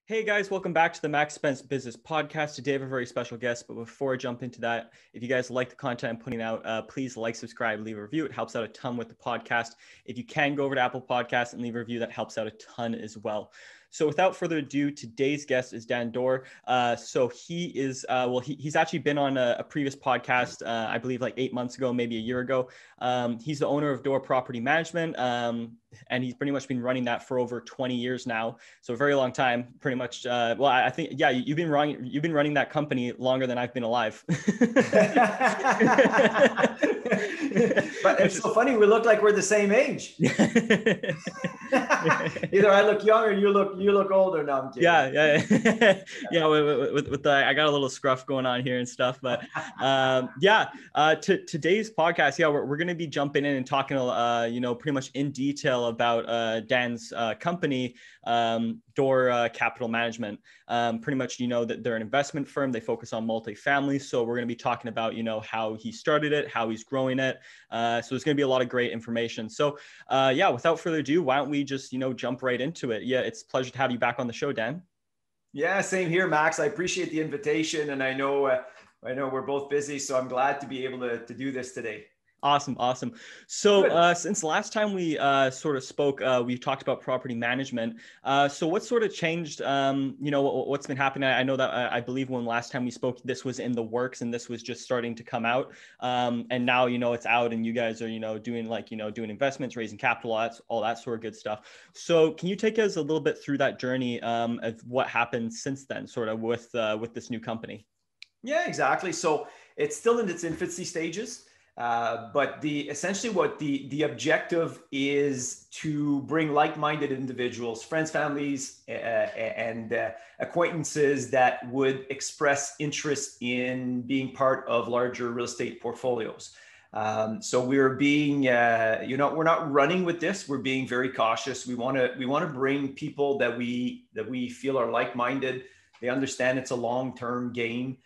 Hey guys, welcome back to the Max Spence Business Podcast. Today I have a very special guest, but before I jump into that, if you guys like the content I'm putting out, please like, subscribe, leave a review. It helps out a ton with the podcast. If you can go over to Apple Podcasts and leave a review, that helps out a ton as well. So without further ado, today's guest is Dan Dore. So he is, he's actually been on a previous podcast, I believe like 8 months ago, maybe a year ago. He's the owner of Dore Property Management, and he's pretty much been running that for over 20 years now. So a very long time, pretty much. I think, yeah, you've been running that company longer than I've been alive. But it's so funny. We look like we're the same age. Either I look young or you look older. No, I'm kidding. Yeah. With the, I got a little scruff going on here and stuff, but today's podcast, we're going to be jumping in and talking, pretty much in detail about Dan's company, Dore Capital Management. Pretty much, that they're an investment firm. They focus on multifamily. So we're going to be talking about, how he started it, how he's growing it. So there's going to be a lot of great information. So without further ado, why don't we just, jump right into it? Yeah, it's a pleasure to have you back on the show, Dan. Yeah, same here, Max. I appreciate the invitation. And I know we're both busy, so I'm glad to be able to do this today. Awesome. So since last time we sort of spoke, we talked about property management. So what sort of changed, what's been happening? I know that I believe when last time we spoke, this was in the works and this was just starting to come out. And now, it's out and you guys are, doing doing investments, raising capital, all that sort of good stuff. So can you take us a little bit through that journey of what happened since then, sort of with this new company? Yeah, exactly. So it's still in its infancy stages. But essentially what the objective is to bring like-minded individuals, friends, families, and acquaintances that would express interest in being part of larger real estate portfolios. So we're being, we're not running with this. We're being very cautious. We want to bring people that we feel are like-minded. They understand it's a long-term game.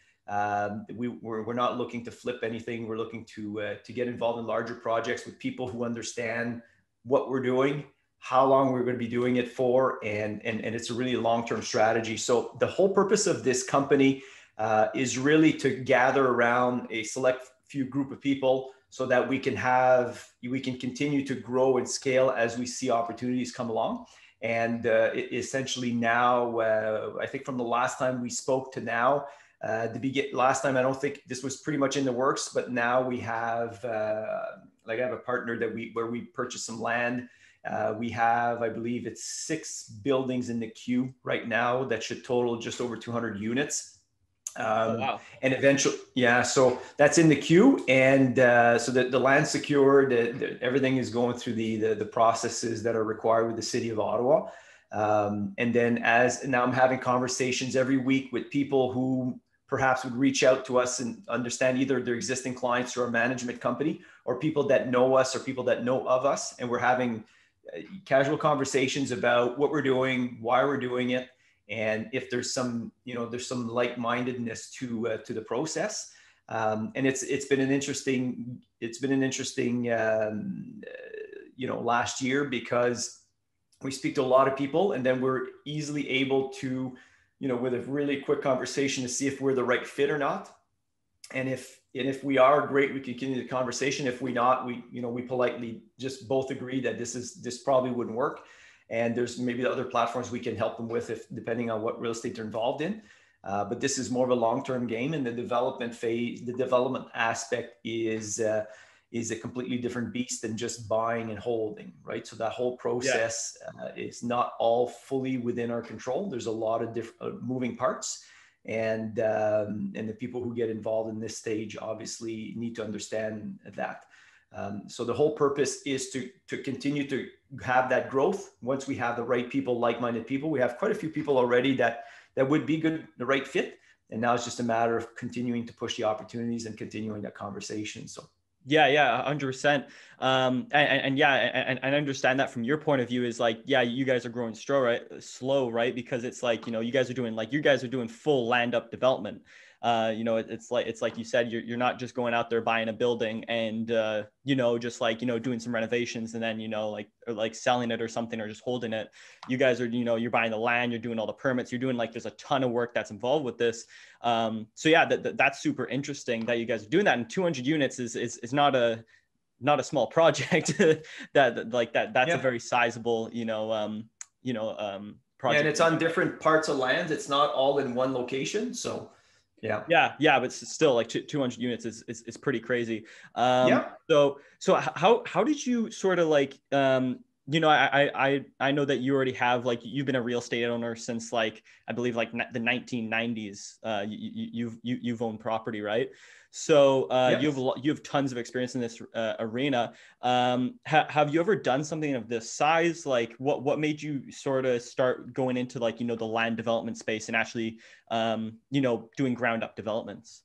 We're not looking to flip anything. We're looking to get involved in larger projects with people who understand what we're doing, how long we're going to be doing it for, and it's a really long-term strategy. So the whole purpose of this company is really to gather around a select few group of people so that we can continue to grow and scale as we see opportunities come along. And essentially now, I think from the last time we spoke to now, last time, I don't think this was pretty much in the works, but now we have, I have a partner where we purchased some land. We have, I believe it's 6 buildings in the queue right now that should total just over 200 units. Wow. And eventually, so that's in the queue. And so the land's secured, everything is going through the processes that are required with the city of Ottawa. And then now I'm having conversations every week with people who perhaps would reach out to us and understand either their existing clients or our management company, or people that know us or people that know of us. And we're having casual conversations about what we're doing, why we're doing it, and if there's some like-mindedness to the process. And it's been an interesting last year, because we speak to a lot of people and then we're easily able to, with a really quick conversation, to see if we're the right fit or not. And if we are, great, we can continue the conversation. If we not, we politely just both agree that this probably wouldn't work. And there's maybe other platforms we can help them with, depending on what real estate they're involved in. But this is more of a long-term game, and the development phase, the development aspect is a completely different beast than just buying and holding, right? So that whole process is not all fully within our control. There's a lot of different moving parts, and the people who get involved in this stage obviously need to understand that. So the whole purpose is to continue to have that growth. Once we have the right people, like-minded people, we have quite a few people already that would be good, the right fit. And now it's just a matter of continuing to push the opportunities and continuing that conversation. So. Yeah, 100%. And I understand that from your point of view is like, yeah, you guys are growing slow, right? Because it's like, you guys are doing full land up development. It's like you said, you're not just going out there buying a building and just like doing some renovations and then or selling it or something, or just holding it. You guys are you're buying the land, you're doing all the permits, you're doing there's a ton of work that's involved with this. So yeah, that's super interesting that you guys are doing that. And 200 units is not a small project. That's a very sizable Yeah, and project. it's on different parts of land. It's not all in one location. So yeah. But still, 200 units is pretty crazy. Yeah. So how did you sort of I know that you already have you've been a real estate owner since I believe the 1990s. You've owned property, right? So Yes. you have tons of experience in this arena. Have you ever done something of this size? What made you sort of start going into the land development space and actually doing ground up developments?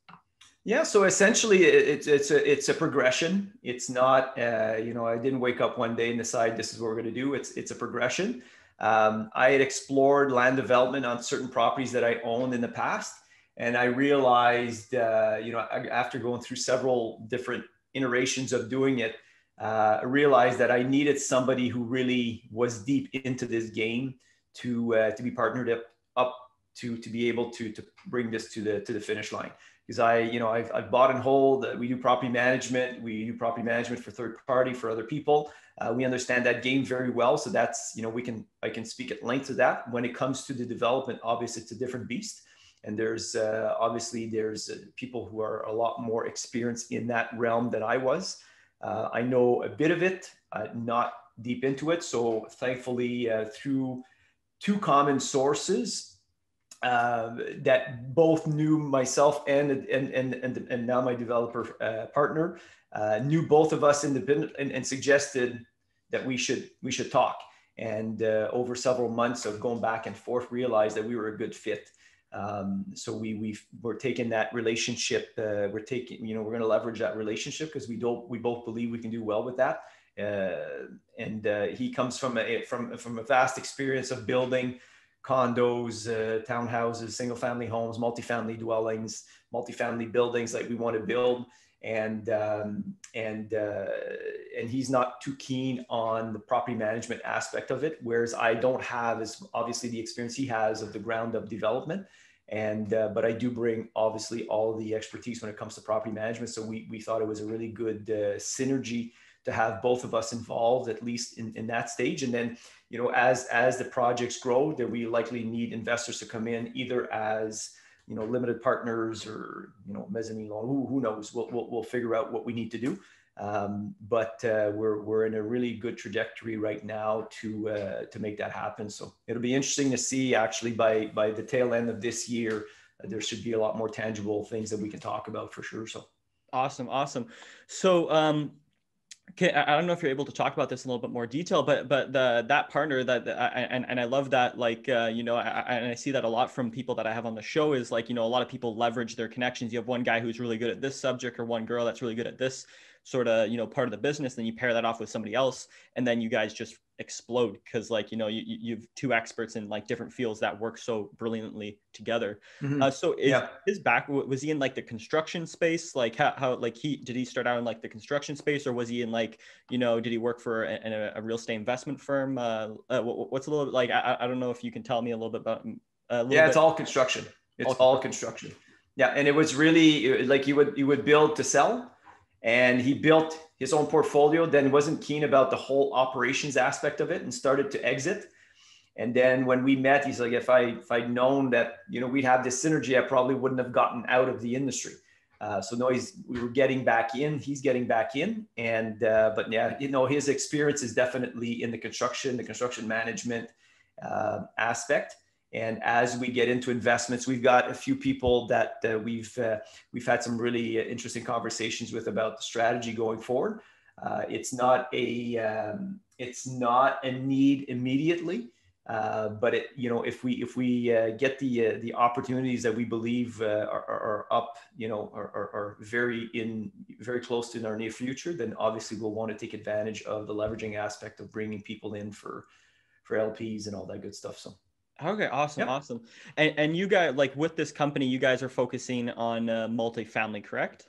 Yeah, so essentially it's a progression. It's not I didn't wake up one day and decide this is what we're going to do. It's a progression. I had explored land development on certain properties that I owned in the past, and I realized after going through several different iterations of doing it, I realized that I needed somebody who really was deep into this game to be partnered up to be able to bring this to the finish line. Because I've bought and hold. We do property management. We do property management for third party, for other people. We understand that game very well. So that's I can speak at length to that. When it comes to the development, obviously it's a different beast. And there's people who are a lot more experienced in that realm than I was. I know a bit of it, not deep into it. So thankfully, through two common sources that both knew myself and now my developer partner, knew both of us independent and suggested that we should talk. And over several months of going back and forth, realized that we were a good fit. So we're taking that relationship. We're going to leverage that relationship because we both believe we can do well with that. And he comes from a vast experience of building condos, townhouses, single family homes, multifamily dwellings, multifamily buildings like we want to build. And he's not too keen on the property management aspect of it, whereas I don't have as obviously the experience he has of the ground up development. And but I do bring obviously all the expertise when it comes to property management. So we thought it was a really good synergy to have both of us involved, at least in that stage. And then, as the projects grow, that we likely need investors to come in either as limited partners or mezzanine loan. Who knows? We'll figure out what we need to do. But we're in a really good trajectory right now to make that happen. So it'll be interesting to see. Actually, by the tail end of this year, there should be a lot more tangible things that we can talk about for sure. So awesome. So okay, I don't know if you're able to talk about this in a little bit more detail, but that partner and I love that, and I see that a lot from people that I have on the show is a lot of people leverage their connections. You have one guy who's really good at this subject or one girl that's really good at this sort of, part of the business. Then you pair that off with somebody else and then you guys just explode because you've two experts in different fields that work so brilliantly together. So his back, was he in the construction space? How did he start out in the construction space, or was he in did he work for a real estate investment firm? What's a little bit I don't know if you can tell me a little bit about it's all construction. It's all construction. Yeah. And it was really you would build to sell. And he built his own portfolio, then wasn't keen about the whole operations aspect of it and started to exit. And then when we met, he's like, if I'd known that, we'd have this synergy, I probably wouldn't have gotten out of the industry. So no, we were getting back in, he's getting back in. And, but yeah, his experience is definitely in the construction management aspect. And as we get into investments, we've got a few people that we've had some really interesting conversations with about the strategy going forward. It's not a need immediately, but if we get the opportunities that we believe are up, are very close to in our near future, then obviously we'll want to take advantage of the leveraging aspect of bringing people in for LPs and all that good stuff. So. Okay, awesome, Yep. awesome. And you guys, like with this company, you guys are focusing on multifamily, correct?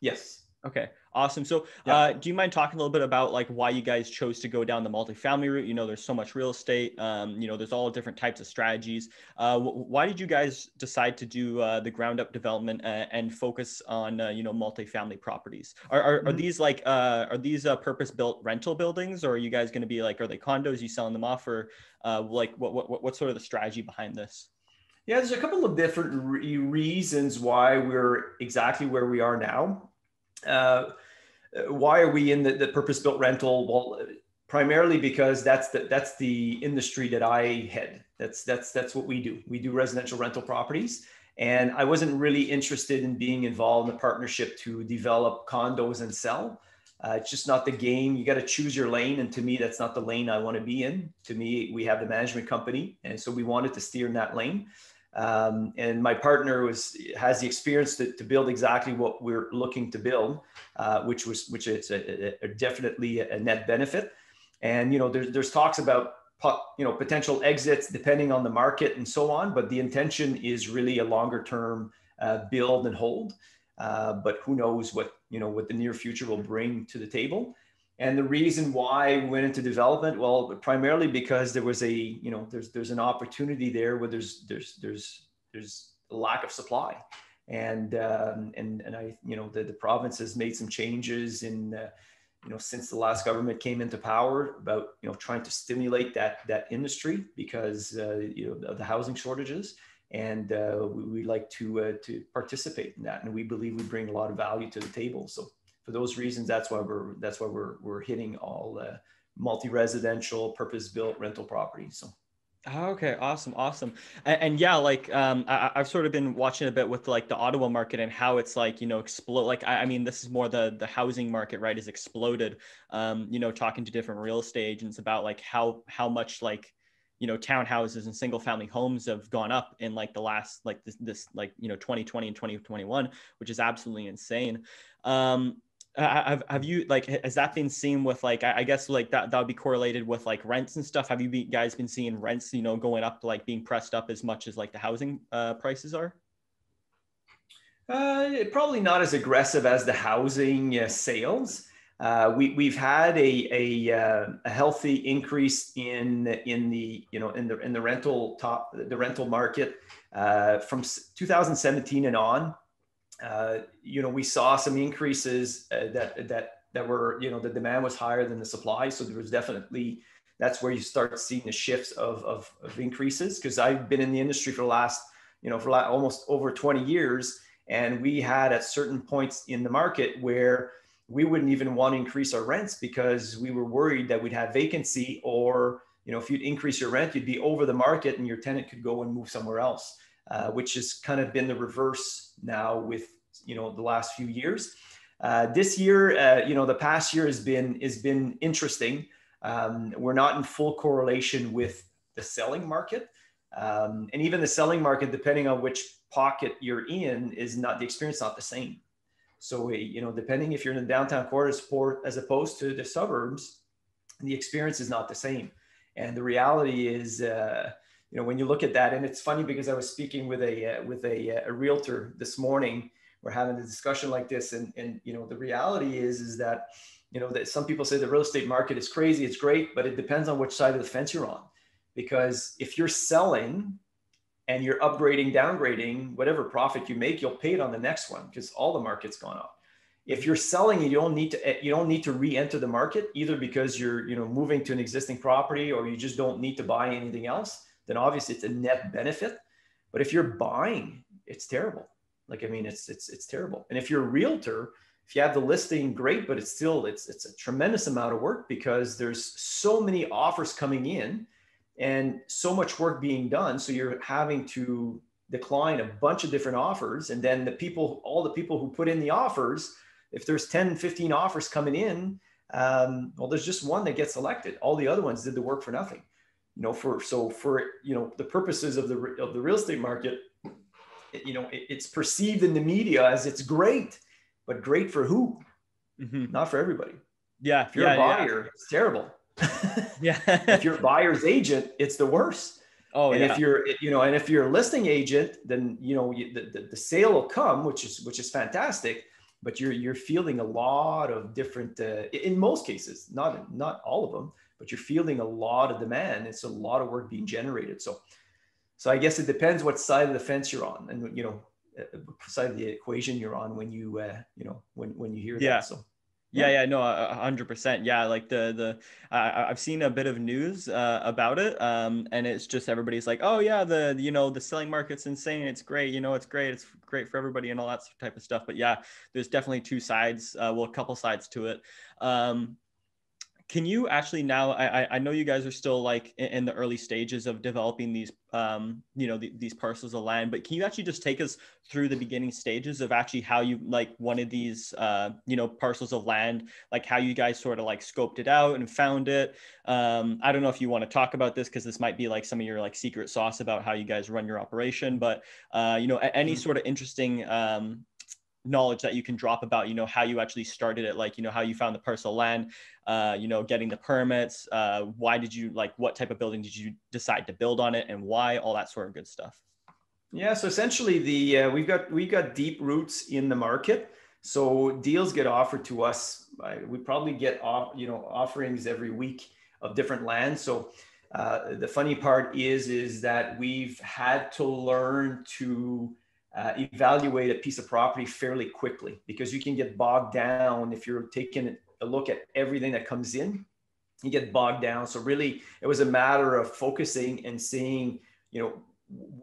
Yes. Okay, awesome. So, Yeah. do you mind talking a little bit about like why you guys chose to go down the multifamily route? You know, there's so much real estate. There's all different types of strategies. Why did you guys decide to do the ground up development and focus on multifamily properties? Are Mhm. these like are these purpose built rental buildings, or are you guys going to be like, are they condos? You selling them off, or like what's sort of the strategy behind this? Yeah, there's a couple of different reasons why we're exactly where we are now. Uh, why are we in the purpose-built rental? Well, primarily because that's the industry that I head. That's what we do. We do residential rental properties, and I wasn't really interested in being involved in a partnership to develop condos and sell. It's just not the game. You got to choose your lane, and to me, that's not the lane I want to be in. To me, we have the management company, and so we wanted to steer in that lane. And my partner has the experience to build exactly what we're looking to build, which is definitely a net benefit. And there's talks about potential exits depending on the market and so on, but the intention is really a longer term build and hold. But who knows what the near future will bring to the table. And the reason why we went into development, well, primarily because there was there's an opportunity there where there's a lack of supply, and I the province has made some changes in since the last government came into power about trying to stimulate that industry because of the housing shortages, and we like to participate in that, and we believe we bring a lot of value to the table. So for those reasons, that's why we're hitting all multi-residential, purpose-built rental properties. So. Okay, awesome, awesome, and yeah, like I've sort of been watching a bit with like the Ottawa market and how it's like explode. Like I mean, this is more the housing market, right? Has exploded. Talking to different real estate agents about like how much like townhouses and single family homes have gone up in like the last like this like 2020 and 2021, which is absolutely insane. Have you like has that been seen with like I guess like that would be correlated with like rents and stuff? Have you guys been seeing rents going up, like being pressed up as much as like the housing prices are? Probably not as aggressive as the housing sales. We've had a healthy increase in the rental market from 2017 and on. We saw some increases that were the demand was higher than the supply, so there was definitely that's where you start seeing the shifts of increases. Because I've been in the industry for the last almost over 20 years, and we had at certain points in the market where we wouldn't even want to increase our rents because we were worried that we'd have vacancy, or if you'd increase your rent, you'd be over the market and your tenant could go and move somewhere else, which has kind of been the reverse now with the last few years. This year, the past year has been interesting. We're not in full correlation with the selling market, and even the selling market, depending on which pocket you're in, is not the experience not the same. So depending if you're in the downtown core as opposed to the suburbs, the experience is not the same. And the reality is, when you look at that, and it's funny because I was speaking with a realtor this morning. We're having a discussion like this, and the reality is that that some people say the real estate market is crazy. It's great, but it depends on which side of the fence you're on. Because if you're selling and you're upgrading, downgrading, whatever profit you make, you'll pay it on the next one because all the market's gone up. If you're selling, you don't need to re-enter the market, either because you're moving to an existing property or you just don't need to buy anything else. Then obviously it's a net benefit. But if you're buying, it's terrible. Like, I mean, it's terrible. And if you're a realtor, if you have the listing, great, but it's a tremendous amount of work because there's so many offers coming in and so much work being done. So you're having to decline a bunch of different offers. And then all the people who put in the offers, if there's 10, 15 offers coming in, well, there's just one that gets selected. All the other ones did the work for nothing. For the purposes of the real estate market, it's perceived in the media as it's great, but great for who? Mm-hmm. Not for everybody. Yeah. If you're a buyer, it's terrible. Yeah. If you're a buyer's agent, it's the worst. Oh And yeah. if you're, and if you're a listing agent, then, the sale will come, which is fantastic, but you're fielding a lot of different, in most cases, not all of them, but you're fielding a lot of demand. It's a lot of work being generated. So I guess it depends what side of the fence you're on, and, side of the equation you're on when you, when you hear Yeah. that. So. Yeah, no, 100%. Yeah, like I've seen a bit of news about it, and it's just everybody's like, oh yeah, the selling market's insane. It's great, it's great. It's great for everybody and all that type of stuff. But yeah, there's definitely two sides, well, a couple sides to it. Can you actually now, I know you guys are still like in the early stages of developing these, these parcels of land, but can you actually just take us through the beginning stages of actually how you like wanted these, parcels of land, like how you guys sort of like scoped it out and found it? I don't know if you want to talk about this because this might be like some of your like secret sauce about how you guys run your operation, but, any sort of interesting, knowledge that you can drop about, how you actually started it, like, how you found the parcel land, getting the permits, why did you like, what type of building did you decide to build on it and why, all that sort of good stuff. Yeah, so essentially we've got deep roots in the market. So deals get offered to us. We probably get offerings every week of different lands. So the funny part is that we've had to learn to evaluate a piece of property fairly quickly, because you can get bogged down if you're taking a look at everything that comes in. You get bogged down. So really, it was a matter of focusing and seeing,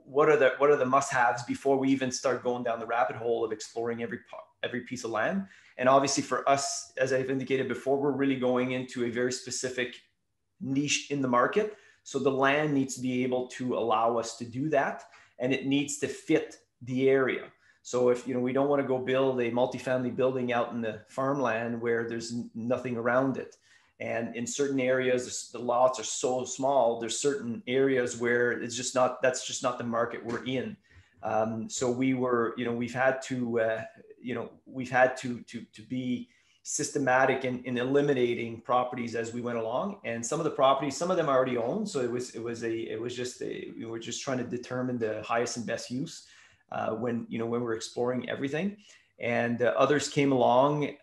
what are the must-haves before we even start going down the rabbit hole of exploring every piece of land. And obviously for us, as I've indicated before, we're really going into a very specific niche in the market. So the land needs to be able to allow us to do that, and it needs to fit the area. So if, we don't want to go build a multifamily building out in the farmland where there's nothing around it. And in certain areas, the lots are so small, there's certain areas where that's just not the market we're in. So we've had to be systematic in eliminating properties as we went along. And some of the properties, some of them are already owned. So we were just trying to determine the highest and best use when we're exploring everything. And others came along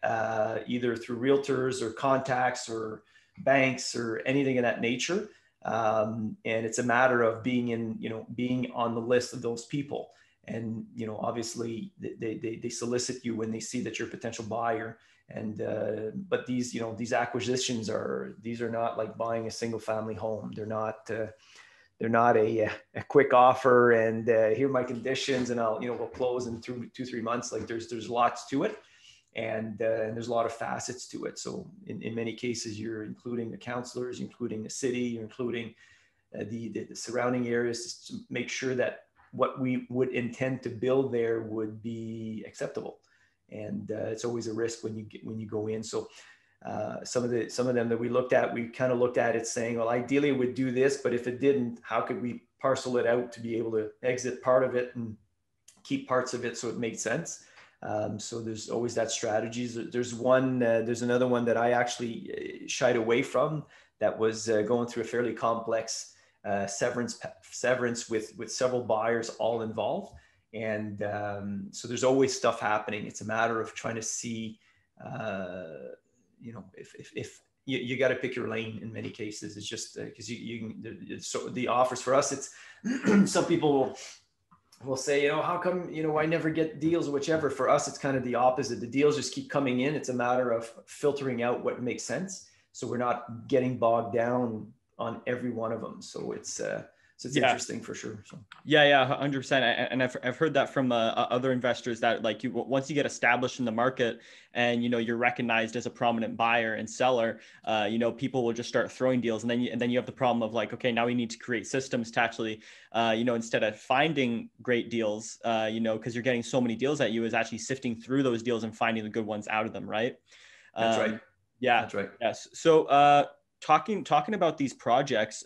either through realtors or contacts or banks or anything of that nature. And it's a matter of being on the list of those people. And, obviously they solicit you when they see that you're a potential buyer. And, but these acquisitions are not like buying a single family home. They're not a quick offer and here are my conditions and we'll close in 2-3 months. Like there's lots to it. And there's a lot of facets to it. So in many cases, you're including the counselors, including the city, you're including the surrounding areas to make sure that what we would intend to build there would be acceptable. And it's always a risk when you go in. So some of them that we looked at, we kind of looked at it saying, well, ideally it would do this, but if it didn't, how could we parcel it out to be able to exit part of it and keep parts of it so it made sense? So there's always that strategy. There's another one that I actually shied away from that was going through a fairly complex severance with several buyers all involved. And so there's always stuff happening. It's a matter of trying to see, if you got to pick your lane in many cases. It's just because so the offers for us, it's some people will say, how come, I never get deals or whichever. For us, it's kind of the opposite. The deals just keep coming in. It's a matter of filtering out what makes sense. So we're not getting bogged down on every one of them. So it's interesting for sure. So. Yeah, 100%. And I've heard that from other investors that like once you get established in the market and you're recognized as a prominent buyer and seller, people will just start throwing deals, and then you have the problem of like, okay, now we need to create systems to actually, instead of finding great deals, because you're getting so many deals at you, is actually sifting through those deals and finding the good ones out of them, right? That's right. Yeah, that's right. Yes. So talking about these projects.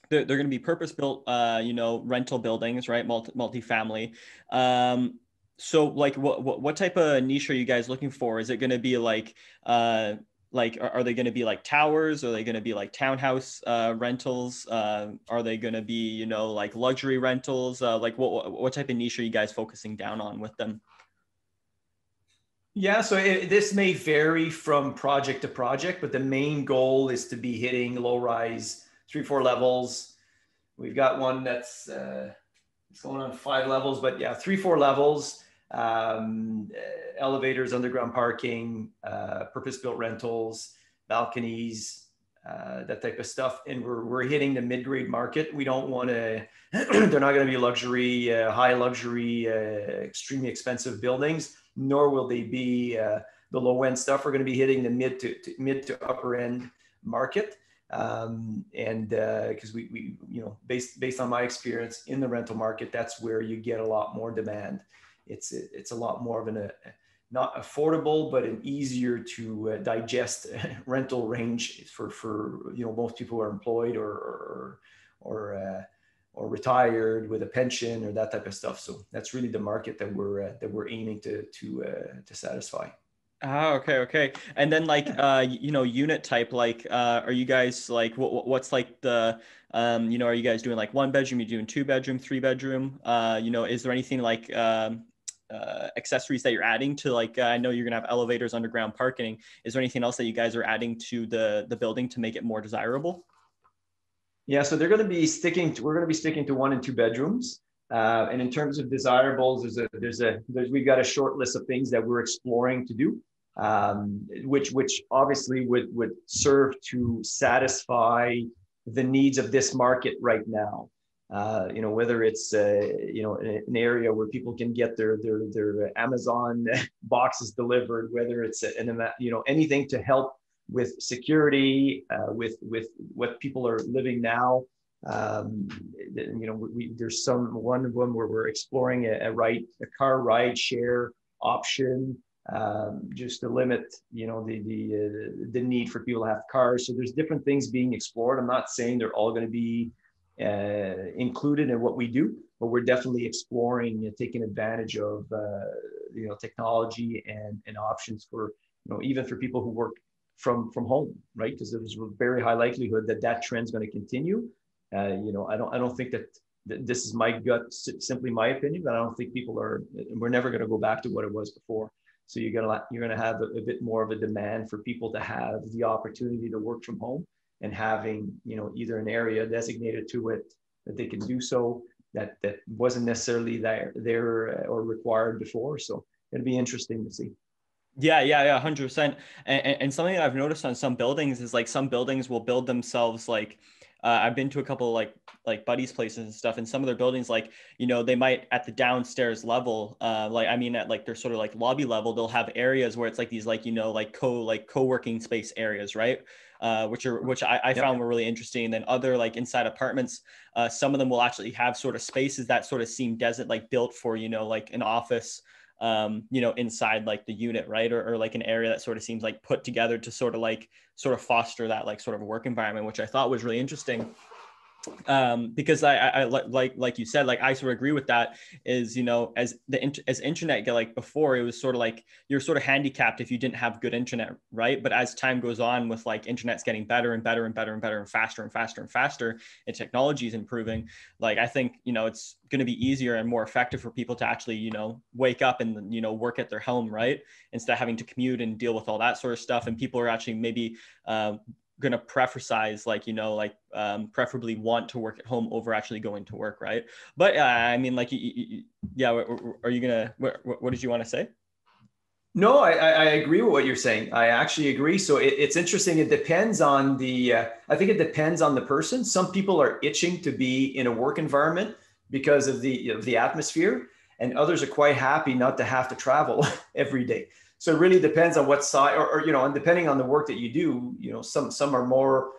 They're going to be purpose-built, rental buildings, right? Multifamily. So like what type of niche are you guys looking for? Is it going to be like, like, are they going to be like towers? Are they going to be like townhouse rentals? Are they going to be, you know, like luxury rentals? Like what type of niche are you guys focusing down on with them? Yeah, so this may vary from project to project, but the main goal is to be hitting low rise 3, 4 levels. We've got one that's it's going on 5 levels, but yeah, 3, 4 levels, elevators, underground parking, purpose-built rentals, balconies, that type of stuff. And we're hitting the mid-grade market. We don't want to, they're not going to be luxury, high luxury, extremely expensive buildings, nor will they be the low end stuff. We're going to be hitting the mid to upper end market. And because we, you know, based on my experience in the rental market, that's where you get a lot more demand. It's a lot more of an not affordable, but an easier to digest rental range for you know, most people who are employed or retired with a pension or that type of stuff. So that's really the market that we're aiming to satisfy. Oh, okay, okay. And then like you know, unit type, like are you guys like what's like the you know, are you guys doing like 1 bedroom, you doing 2 bedroom, 3 bedroom? You know, is there anything like accessories that you're adding to, like I know you're gonna have elevators, underground parking. Is there anything else that you guys are adding to the building to make it more desirable? Yeah, so we're going to be sticking to 1 and 2 bedrooms. And in terms of desirables, we've got a short list of things that we're exploring to do, which obviously would serve to satisfy the needs of this market right now. You know, whether it's you know, an area where people can get their Amazon boxes delivered, whether it's you know, anything to help with security, with what people are living now. You know, there's one of them where we're exploring a car ride share option, just to limit, you know, the need for people to have cars. So there's different things being explored. I'm not saying they're all going to be included in what we do, but we're definitely exploring and taking advantage of you know, technology and options for, you know, even for people who work from home, right? Because there's a very high likelihood that trend's going to continue. You know, I don't think that this is my gut, simply my opinion, but I don't think we're never going to go back to what it was before. So you're going to have a bit more of a demand for people to have the opportunity to work from home and having, you know, either an area designated to it that they can do so that wasn't necessarily there or required before. So it'll be interesting to see. Yeah, 100%. And something that I've noticed on some buildings is like some buildings will build themselves like I've been to a couple of like buddies' places and stuff, and some of their buildings, like, you know, they might at the downstairs level, like I mean at like their sort of like lobby level, they'll have areas where it's like these like, you know, like co-working space areas, right? Which I found were really interesting. And then other like inside apartments, some of them will actually have sort of spaces that sort of seem like built for, you know, like an office, you know, inside like the unit, right? Or like an area that sort of seems like put together to sort of foster that like sort of work environment, which I thought was really interesting. Because I like you said, like I sort of agree with that. Is, you know, as internet get, like before, it was sort of like you're sort of handicapped if you didn't have good internet, right? But as time goes on, with like internet's getting better and better and better and better and faster and faster and faster, and technology is improving, like I think, you know, it's going to be easier and more effective for people to actually, you know, wake up and, you know, work at their home, right, instead of having to commute and deal with all that sort of stuff. And people are actually maybe going to preference, like, you know, like preferably want to work at home over actually going to work, right? But I mean, like, yeah, are you gonna, what did you want to say? No, I agree with what you're saying. I actually agree. So it's interesting. It depends on I think it depends on the person. Some people are itching to be in a work environment because of the atmosphere, and others are quite happy not to have to travel every day. So it really depends on what side, or you know, and depending on the work that you do, you know, some are more,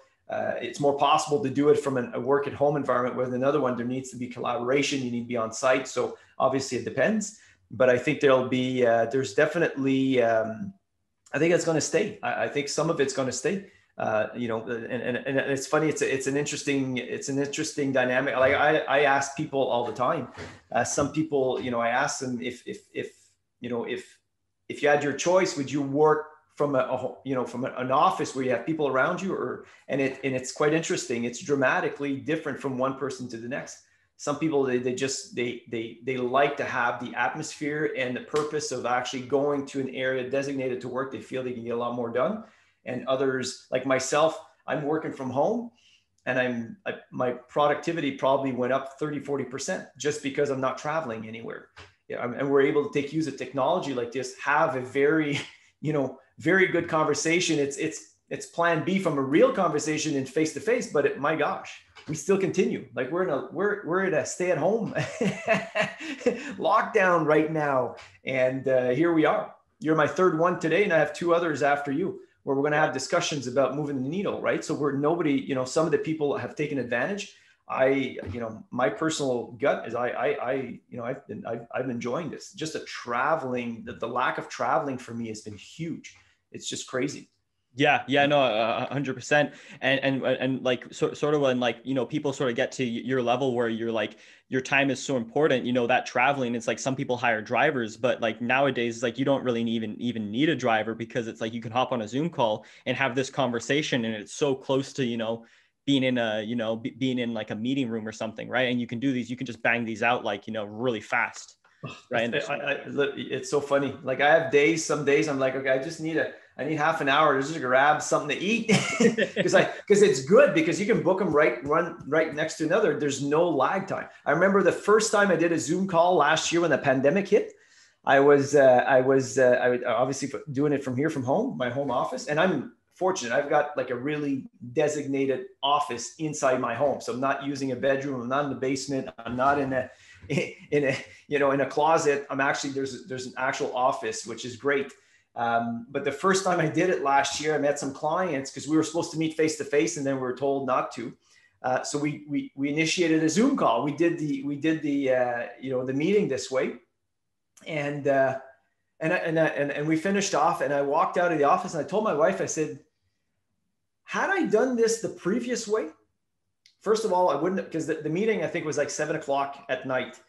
it's more possible to do it from a work at home environment, whereas another one, there needs to be collaboration. You need to be on site. So obviously it depends. But I think there's definitely, I think it's going to stay. I think some of it's going to stay. You know, and it's funny. It's an interesting dynamic. Like I ask people all the time. Some people, you know, I ask them if you know, if you had your choice, would you work from from an office where you have people around you, and it's quite interesting. It's dramatically different from one person to the next. Some people, they like to have the atmosphere and the purpose of actually going to an area designated to work. They feel they can get a lot more done. And others, like myself, I'm working from home, and my productivity probably went up 30-40% just because I'm not traveling anywhere. Yeah, and we're able to use of technology like this, have a very, very good conversation. It's plan B from a real conversation in face to face, but my gosh, we still continue. Like we're in a stay at home lockdown right now. And here we are. You're my third one today, and I have two others after you, where we're going to have discussions about moving the needle, right? So some of the people have taken advantage. My personal gut is I've been enjoying this. Just the lack of traveling for me has been huge. It's just crazy. Yeah, no, 100%. And like, sort of when, like, people sort of get to your level where you're like, your time is so important, that traveling, it's like some people hire drivers, but like nowadays, like you don't really even need a driver, because it's like you can hop on a Zoom call and have this conversation, and it's so close to, being in being in like a meeting room or something, right? And you can just bang these out like, really fast. Right. It's so funny. Like I have some days I'm like, okay, I need half an hour to just grab something to eat because it's good, because you can book them run right next to another. There's no lag time. I remember the first time I did a Zoom call last year when the pandemic hit. I was obviously doing it from home, my home office, and I'm fortunate. I've got like a really designated office inside my home, so I'm not using a bedroom. I'm not in the basement. I'm not in a closet. I'm actually there's an actual office, which is great. But the first time I did it last year, I met some clients because we were supposed to meet face to face, and then we were told not to. So we initiated a Zoom call. We did the meeting this way, and we finished off. And I walked out of the office, and I told my wife, I said, had I done this the previous way, first of all, I wouldn't, because the meeting I think was like 7:00 at night.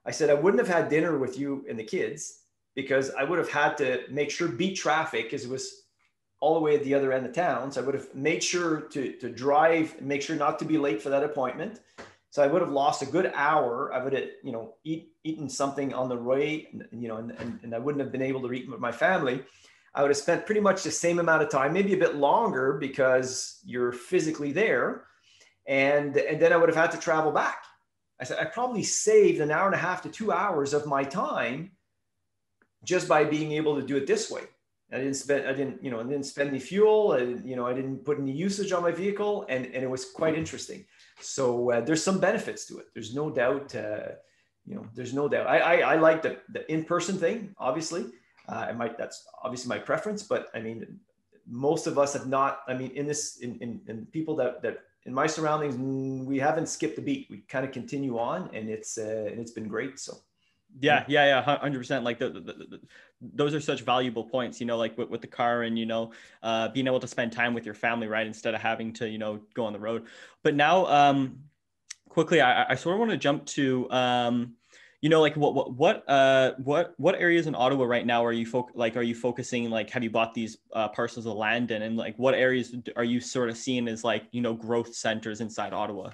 I said I wouldn't have had dinner with you and the kids, because I would have had to make sure beat traffic, because it was all the way at the other end of town. So I would have made sure to drive and make sure not to be late for that appointment. So I would have lost a good hour. I would have, eaten something on the way, and I wouldn't have been able to eat with my family. I would have spent pretty much the same amount of time, maybe a bit longer, because you're physically there. And then I would have had to travel back. I said, I probably saved an hour and a half to 2 hours of my time just by being able to do it this way. I didn't spend any fuel. I didn't put any usage on my vehicle, and it was quite interesting. So there's some benefits to it. There's no doubt. There's no doubt. I like the in-person thing, obviously. That's obviously my preference, but I mean, most of us have not. I mean, in people that in my surroundings, we haven't skipped a beat. We kind of continue on, and it's been great. So. Yeah, 100%. Like those are such valuable points, like with the car, and, being able to spend time with your family, right? Instead of having to, go on the road. But now, quickly, I sort of want to jump to, like what areas in Ottawa right now are you focusing, like, have you bought these parcels of land in, and like what areas are you sort of seeing as like, growth centers inside Ottawa?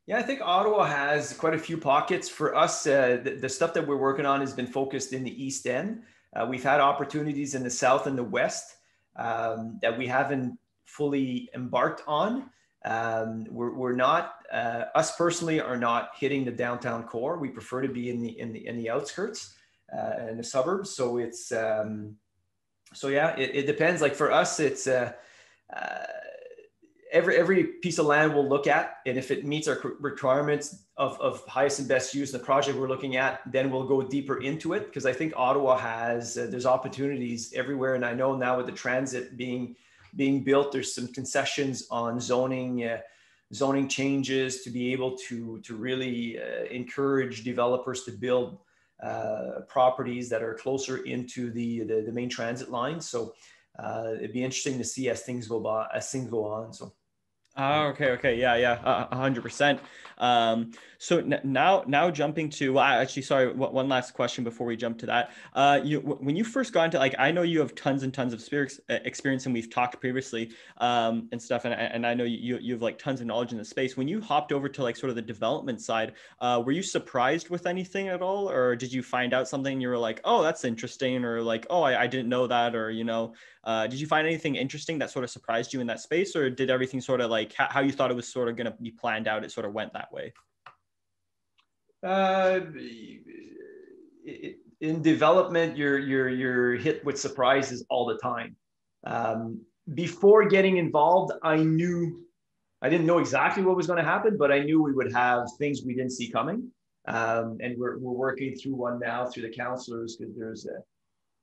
Yeah, I think Ottawa has quite a few pockets. For us, the stuff that we're working on has been focused in the East End. We've had opportunities in the South and the West that we haven't fully embarked on. We're not, us personally, are not hitting the downtown core. We prefer to be in the outskirts, in the suburbs. So it's, it depends. Like for us, it's every piece of land we'll look at, and if it meets our requirements of highest and best use in the project we're looking at, then we'll go deeper into it. Because I think Ottawa has there's opportunities everywhere, and I know now with the transit being built, there's some concessions on zoning changes to be able to really encourage developers to build properties that are closer into the main transit line. So it'd be interesting to see as things go on. So. Oh, okay. Yeah, 100%. So now jumping to, well, actually, sorry, one last question before we jump to that. When you first got into, like, I know you have tons and tons of experience, and we've talked previously, and stuff, and I know you have like tons of knowledge in the space. When you hopped over to like sort of the development side, were you surprised with anything at all, or did you find out something and you were like, oh, that's interesting, or like, oh, I didn't know that, or did you find anything interesting that sort of surprised you in that space, or did everything sort of like how you thought it was sort of going to be planned out, it sort of went that way? Uh, in development, you're hit with surprises all the time. Before getting involved, I didn't know exactly what was going to happen, but I knew we would have things we didn't see coming. And we're working through one now through the counselors, because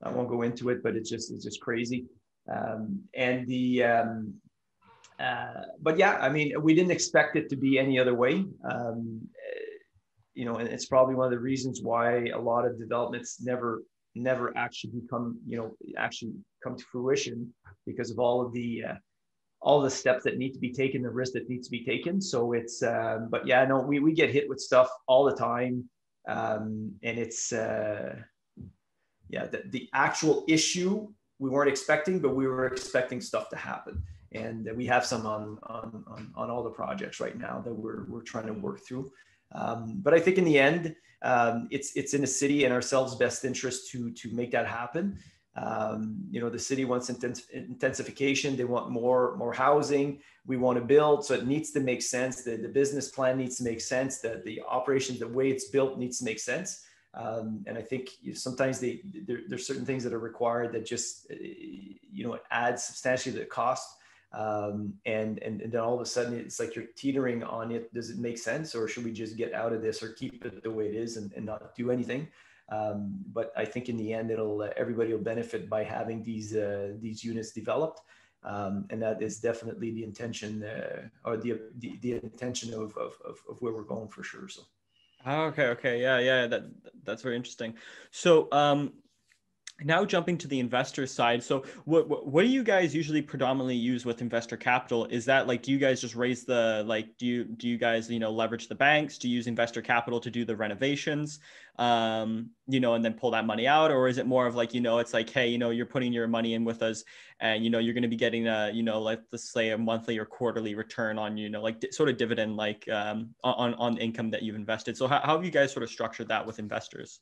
I won't go into it, but it's just crazy. But yeah, I mean, we didn't expect it to be any other way. And it's probably one of the reasons why a lot of developments never actually actually come to fruition, because of all the steps that need to be taken, the risk that needs to be taken. So but yeah, no, we get hit with stuff all the time. And it's, the actual issue we weren't expecting, but we were expecting stuff to happen. And we have some on all the projects right now that we're trying to work through. But I think in the end, it's in the city and ourselves' best interest to make that happen. The city wants intensification. They want more housing. We want to build, so it needs to make sense. The business plan needs to make sense. That the operations, the way it's built, needs to make sense. And I think sometimes there's certain things that are required that just it adds substantially to the cost. And then all of a sudden it's like you're teetering on it. Does it make sense, or should we just get out of this or keep it the way it is and not do anything? But I think in the end, everybody will benefit by having these units developed, and that is definitely the intention, or the intention of where we're going for sure. So. Okay, yeah, that's very interesting. So, now jumping to the investor side. So what do you guys usually predominantly use with investor capital? Is that like, do you guys just raise do you guys, leverage the banks? Do you use investor capital to do the renovations, and then pull that money out? Or is it more of like, it's like, hey, you're putting your money in with us, and, you're going to be getting let's say a monthly or quarterly return on, like sort of dividend, like, on income that you've invested. So how have you guys sort of structured that with investors?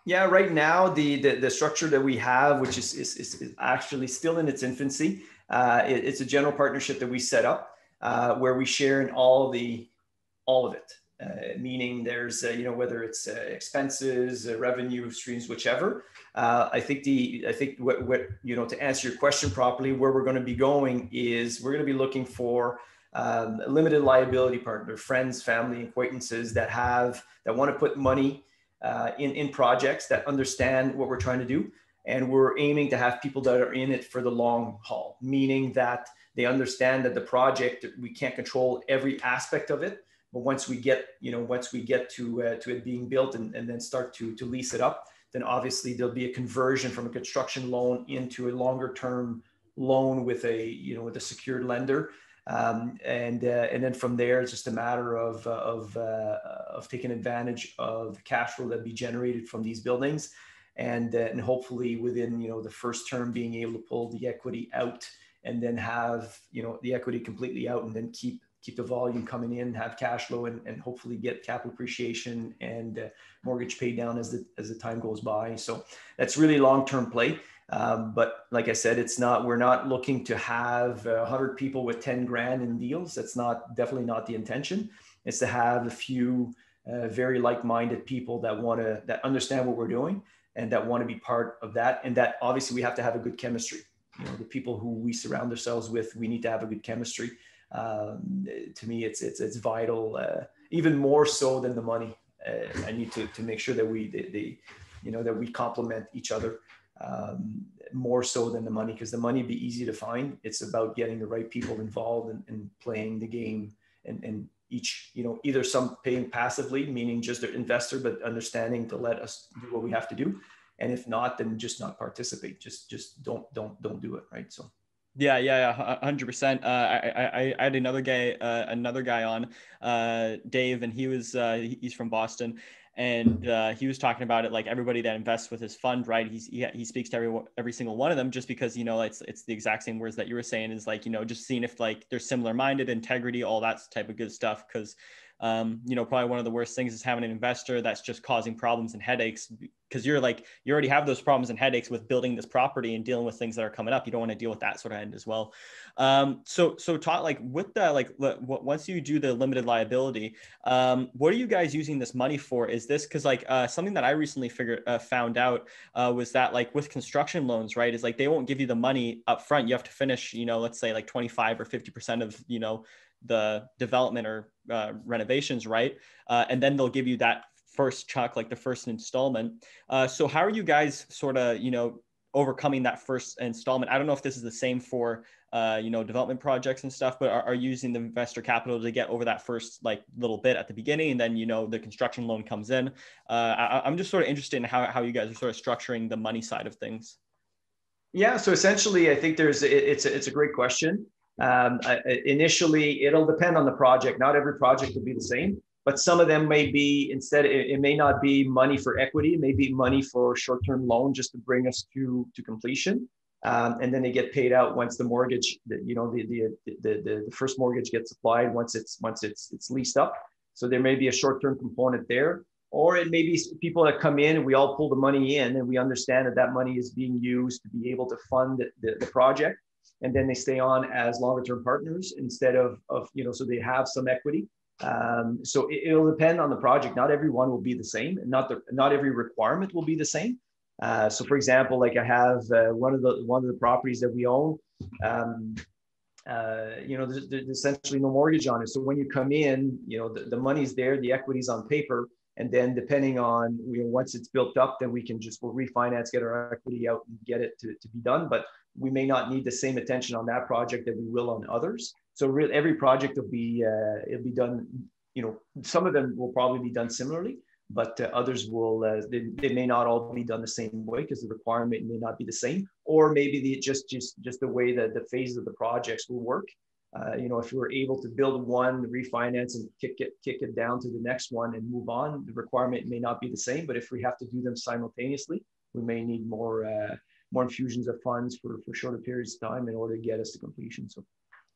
Yeah, right now the structure that we have, which is actually still in its infancy, it's a general partnership that we set up, where we share in all of it. Meaning there's whether it's expenses, revenue streams, whichever. I think what to answer your question properly, where we're going to be going is we're going to be looking for a limited liability partner, friends, family, acquaintances that want to put money in projects, that understand what we're trying to do. And we're aiming to have people that are in it for the long haul, meaning that they understand that the project, we can't control every aspect of it. But once we get to it being built and then start to lease it up, then obviously there'll be a conversion from a construction loan into a longer term loan with a secured lender. And then from there, it's just a matter of taking advantage of the cash flow that be generated from these buildings, and hopefully within the first term being able to pull the equity out, and then have the equity completely out, and then keep the volume coming in, have cash flow, and hopefully get capital appreciation and mortgage paid down as the time goes by. So that's really long-term play. But like I said, we're not looking to have 100 people with 10 grand in deals. That's definitely not the intention. It's to have a few very like-minded people that understand what we're doing and that want to be part of that. And that obviously we have to have a good chemistry. The people who we surround ourselves with, we need to have a good chemistry. To me, it's vital, even more so than the money. I need to make sure that that we complement each other. More so than the money, because the money would be easy to find. It's about getting the right people involved and playing the game, and each, either some paying passively, meaning just an investor, but understanding to let us do what we have to do. And if not, then just not participate. Just don't do it. Right. So. Yeah, 100%. I had another guy on, Dave, and he's from Boston, and he was talking about it. Like everybody that invests with his fund, right? He speaks to every single one of them, just because it's the exact same words that you were saying, is like just seeing if like they're similar minded, integrity, all that type of good stuff. Because probably one of the worst things is having an investor that's just causing problems and headaches, because you already have those problems and headaches with building this property and dealing with things that are coming up. You don't want to deal with that sort of end as well. So talk like with the, once you do the limited liability, what are you guys using this money for? Is this because something that I recently found out was that like with construction loans, right, is like they won't give you the money up front. You have to finish, let's say like 25 or 50% of, the development or renovations, right? And then they'll give you that first chunk, like the first installment. So how are you guys sort of, overcoming that first installment? I don't know if this is the same for, development projects and stuff, but are you using the investor capital to get over that first like little bit at the beginning, and then, the construction loan comes in? I'm just sort of interested in how you guys are sort of structuring the money side of things. Yeah, so essentially, I think it's a great question. Initially, it'll depend on the project. Not every project will be the same, but some of them may be, instead, it may not be money for equity, it may be money for short-term loan just to bring us to completion. And then they get paid out once the mortgage, the first mortgage gets applied, once it's leased up. So there may be a short-term component there, or it may be people that come in and we all pull the money in and we understand that money is being used to be able to fund the project. And then they stay on as longer term partners instead of so they have some equity. So it'll depend on the project. Not every one will be the same, and not every requirement will be the same. So for example, like I have one of the properties that we own, there's essentially no mortgage on it. So when you come in, the money's there, the equity's on paper. And then depending on, once it's built up, then we'll refinance, get our equity out and get it to be done. But we may not need the same attention on that project that we will on others. So every project will be, it'll be done, some of them will probably be done similarly, but others will, they may not all be done the same way because the requirement may not be the same, or maybe just the way that the phases of the projects will work. If we're able to build one, refinance, and kick it down to the next one and move on, the requirement may not be the same. But if we have to do them simultaneously, we may need more infusions of funds for shorter periods of time in order to get us to completion. So.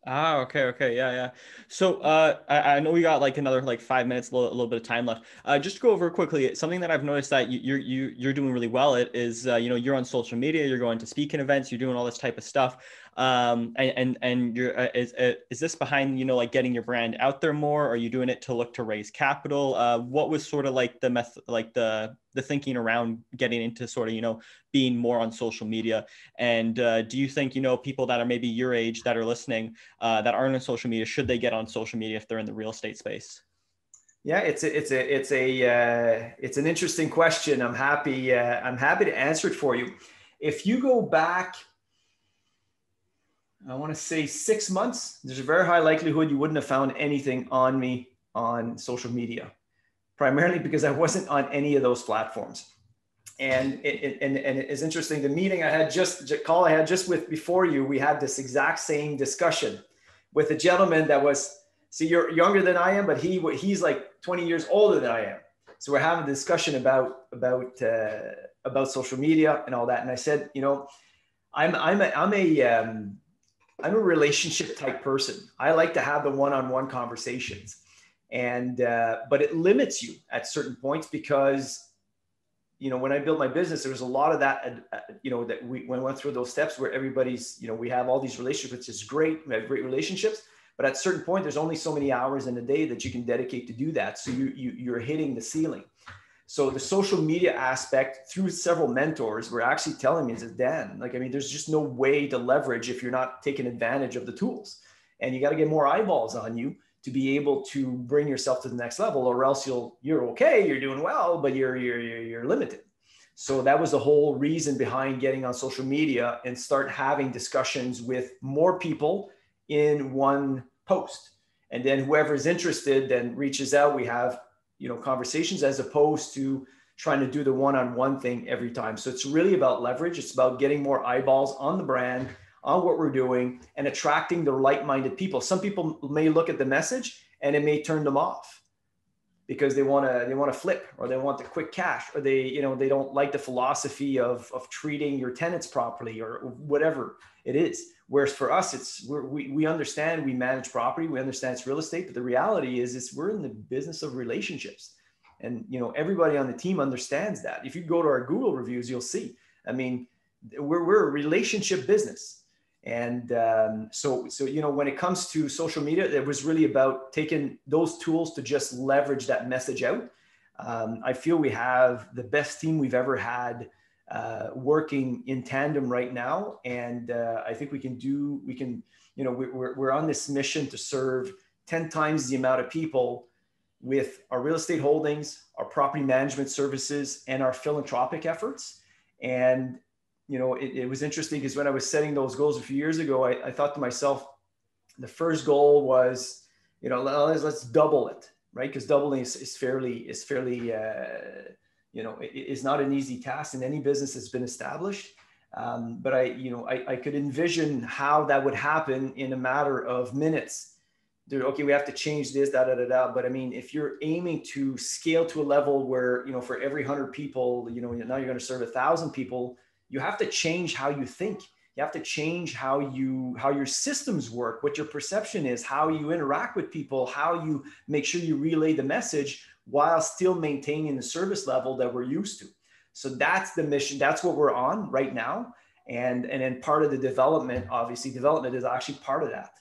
Okay. Yeah. So I know we got like another like 5 minutes, a little bit of time left. Just to go over quickly, something that I've noticed that you're doing really well at is, you're on social media, you're going to speaking events, you're doing all this type of stuff. And you're, is this behind, like getting your brand out there more? Or are you doing it to look to raise capital? What was sort of like the method, like the thinking around getting into sort of, being more on social media? And do you think, people that are maybe your age that are listening, that aren't on social media, should they get on social media if they're in the real estate space? Yeah, it's an interesting question. I'm happy to answer it for you. If you go back, I want to say 6 months, there's a very high likelihood you wouldn't have found anything on me on social media, primarily because I wasn't on any of those platforms. And it's interesting. The meeting I had just with before you, we had this exact same discussion with a gentleman that was, see, you're younger than I am, but he's like 20 years older than I am. So we're having a discussion about social media and all that. And I said, I'm a relationship type person. I like to have the one-on-one conversations, but it limits you at certain points because, when I built my business, there was a lot of that, that we went through those steps where everybody's, we have all these relationships, which is great. We have great relationships, but at a certain point, there's only so many hours in a day that you can dedicate to do that. So you're hitting the ceiling. So the social media aspect, through several mentors, were actually telling me, is Dan, there's just no way to leverage if you're not taking advantage of the tools, and you got to get more eyeballs on you to be able to bring yourself to the next level, or else you're okay, you're doing well, but you're limited. So that was the whole reason behind getting on social media and start having discussions with more people in one post. And then whoever's interested then reaches out. We have, conversations, as opposed to trying to do the one-on-one thing every time. So it's really about leverage. It's about getting more eyeballs on the brand, on what we're doing and attracting the like-minded people. Some people may look at the message and it may turn them off because they want to flip, or they want the quick cash, or they don't like the philosophy of treating your tenants properly, or whatever it is. Whereas for us, we understand, we manage property, we understand it's real estate, but the reality is we're in the business of relationships. And, everybody on the team understands that. If you go to our Google reviews, you'll see, I mean, we're a relationship business. And so when it comes to social media, it was really about taking those tools to just leverage that message out. I feel we have the best team we've ever had working in tandem right now. And I think we're on this mission to serve 10 times the amount of people with our real estate holdings, our property management services, and our philanthropic efforts. And it was interesting because when I was setting those goals a few years ago, I thought to myself, the first goal was, let's double it, right? Because doubling is fairly, is not an easy task in any business that's been established. But I could envision how that would happen in a matter of minutes. Okay, we have to change this, But I mean, if you're aiming to scale to a level where, for every 100 people, now you're going to serve 1,000 people, you have to change how you think. You have to change how your systems work, what your perception is, how you interact with people, how you make sure you relay the message while still maintaining the service level that we're used to. So that's the mission. That's what we're on right now. And then part of the development, obviously development is actually part of that.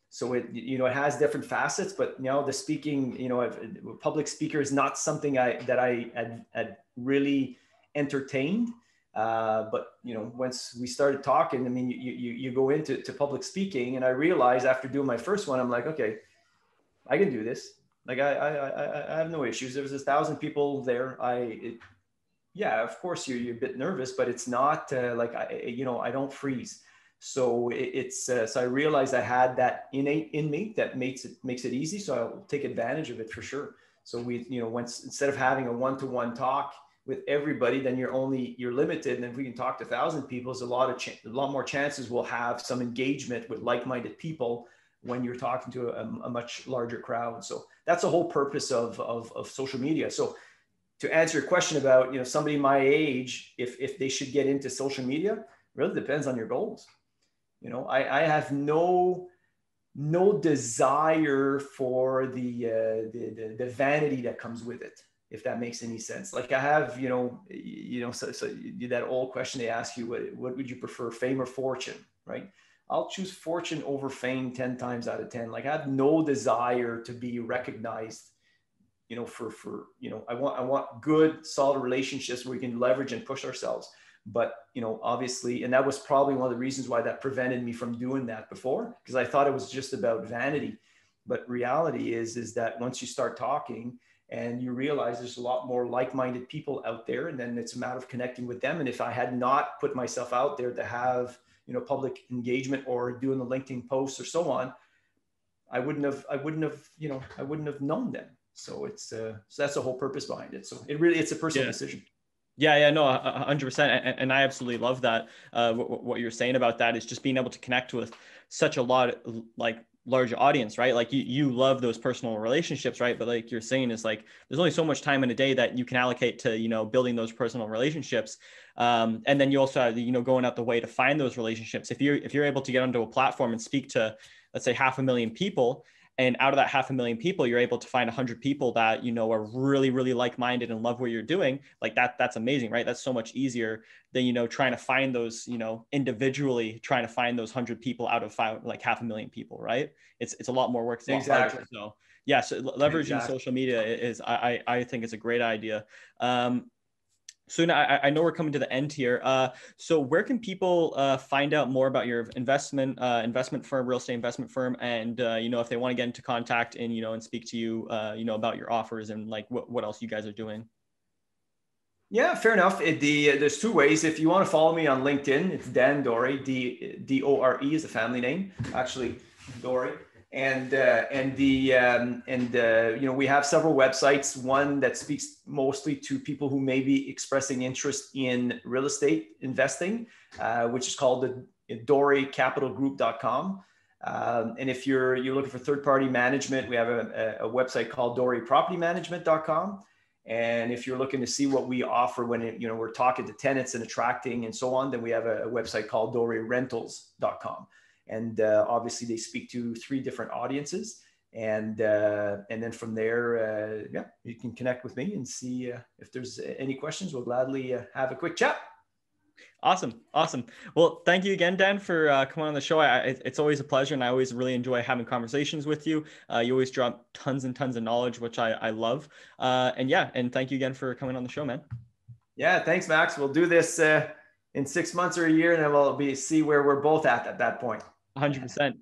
So it has different facets, but the speaking, public speaker is not something that I had really entertained. But once we started talking, I mean, you go into public speaking, and I realized after doing my first one, I'm like, okay, I can do this. Like I have no issues. There was 1,000 people there. Yeah, of course you're a bit nervous, but it's not I don't freeze. So so I realized I had that innate in me that makes it easy. So I'll take advantage of it for sure. So instead of having a one-to-one talk with everybody, then you're limited. And if we can talk to 1,000 people, there's a lot more chances we'll have some engagement with like-minded people when you're talking to a much larger crowd. So that's the whole purpose of social media. So to answer your question about, somebody my age, if they should get into social media, really depends on your goals. I have no desire for the vanity that comes with it, if that makes any sense. Like I have, so that old question they ask you, what would you prefer, fame or fortune, right? I'll choose fortune over fame 10 times out of 10. Like I have no desire to be recognized, I want good, solid relationships where we can leverage and push ourselves. But, obviously, and that was probably one of the reasons why that prevented me from doing that before, because I thought it was just about vanity. But reality is that once you start talking and you realize there's a lot more like-minded people out there, and then it's a matter of connecting with them. And if I had not put myself out there to have, public engagement or doing the LinkedIn posts or so on, I wouldn't have known them. So so that's the whole purpose behind it. So it's a personal decision. Yeah, no, 100%. And I absolutely love that. What you're saying about that is just being able to connect with such a large audience, right? Like you love those personal relationships, right? But like you're saying is like, there's only so much time in a day that you can allocate to, building those personal relationships. And then you also have, going out the way to find those relationships. If you're able to get onto a platform and speak to, let's say 500,000 people, and out of that 500,000 people, you're able to find 100 people that, are really, really like-minded and love what you're doing. Like that's amazing, right? That's so much easier than, trying to find those, individually trying to find those 100 people out of 500,000 people, right? It's a lot more work. Exactly. So yeah, so leveraging social media is, I think it's a great idea. So now I know we're coming to the end here. So where can people find out more about your investment firm, real estate investment firm, and if they want to get into contact and and speak to you, about your offers and like what else you guys are doing? Yeah, fair enough. There's two ways. If you want to follow me on LinkedIn, it's Dan Dore. Dore is a family name, actually, Dore. And we have several websites. One that speaks mostly to people who may be expressing interest in real estate investing, which is called dorecapitalgroup.com. And if you're looking for third-party management, we have a website called dorepropertymanagement.com. And if you're looking to see what we offer when we're talking to tenants and attracting and so on, then we have a website called dorerentals.com. And obviously they speak to 3 different audiences. And then from there, you can connect with me and see if there's any questions. We'll gladly have a quick chat. Awesome. Well, thank you again, Dan, for coming on the show. It's always a pleasure, and I always really enjoy having conversations with you. You always drop tons and tons of knowledge, which I love. And thank you again for coming on the show, man. Yeah, thanks, Max. We'll do this in 6 months or a year, and then we'll see where we're both at that point. 100%.